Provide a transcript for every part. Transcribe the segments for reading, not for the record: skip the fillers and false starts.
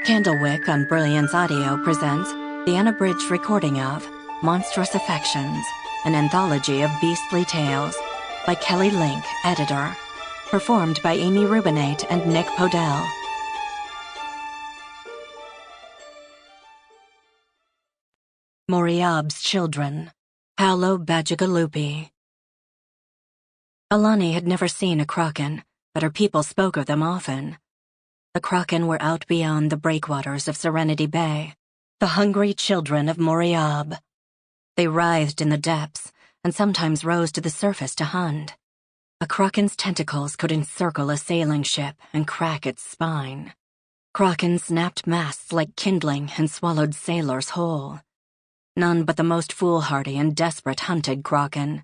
Candlewick on Brilliance Audio presents the unabridged recording of Monstrous Affections, an anthology of beastly tales by Kelly Link, editor. Performed by Amy Rubinate and Nick Podehl. Moriab's Children, Paolo Bagigalupi. Alani had never seen a kraken, but her people spoke of them often. The kraken were out beyond the breakwaters of Serenity Bay, the hungry children of Moriab. They writhed in the depths and sometimes rose to the surface to hunt. A kraken's tentacles could encircle a sailing ship and crack its spine. Kraken snapped masts like kindling and swallowed sailors whole. None but the most foolhardy and desperate hunted kraken.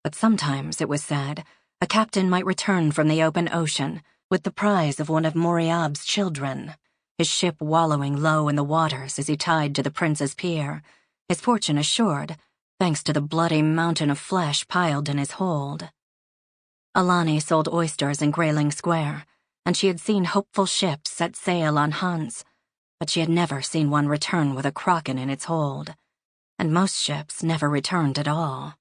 But sometimes, it was said, a captain might return from the open ocean with the prize of one of Moriab's children, his ship wallowing low in the waters as he tied to the prince's pier, his fortune assured, thanks to the bloody mountain of flesh piled in his hold. Alani sold oysters in Grayling Square, and she had seen hopeful ships set sail on hunts, but she had never seen one return with a kraken in its hold, and most ships never returned at all.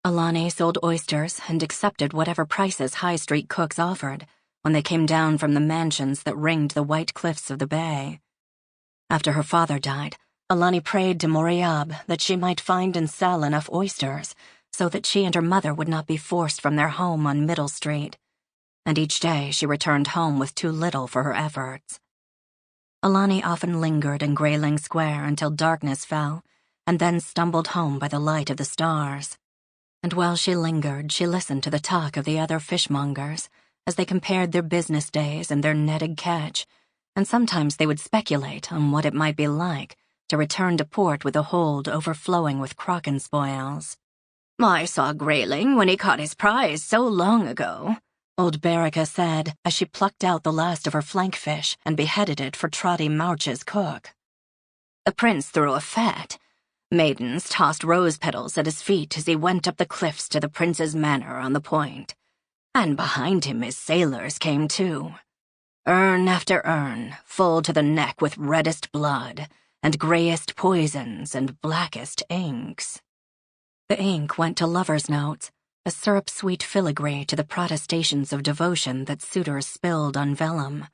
Alani sold oysters and accepted whatever prices high street cooks offered when they came down from the mansions that ringed the white cliffs of the bay. After her father died, Alani prayed to Moriab that she might find and sell enough oysters so that she and her mother would not be forced from their home on Middle Street, and each day she returned home with too little for her efforts. Alani often lingered in Grayling Square until darkness fell, and then stumbled home by the light of the stars. And while she lingered, she listened to the talk of the other fishmongers as they compared their business days and their netted catch, and sometimes they would speculate on what it might be like to return to port with a hold overflowing with kraken spoils. "I saw Grayling when he caught his prize so long ago," old Berica said as she plucked out the last of her flankfish and beheaded it for Trotty March's cook. "The prince threw a fete. Maidens tossed rose petals at his feet as he went up the cliffs to the prince's manor on the point. And behind him his sailors came too. Urn after urn, full to the neck with reddest blood, and grayest poisons and blackest inks." The ink went to lovers' notes, a syrup-sweet filigree to the protestations of devotion that suitors spilled on vellum.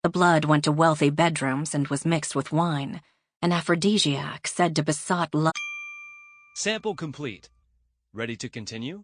The blood went to wealthy bedrooms and was mixed with wine, an aphrodisiac said to besot love. Sample complete. Ready to continue?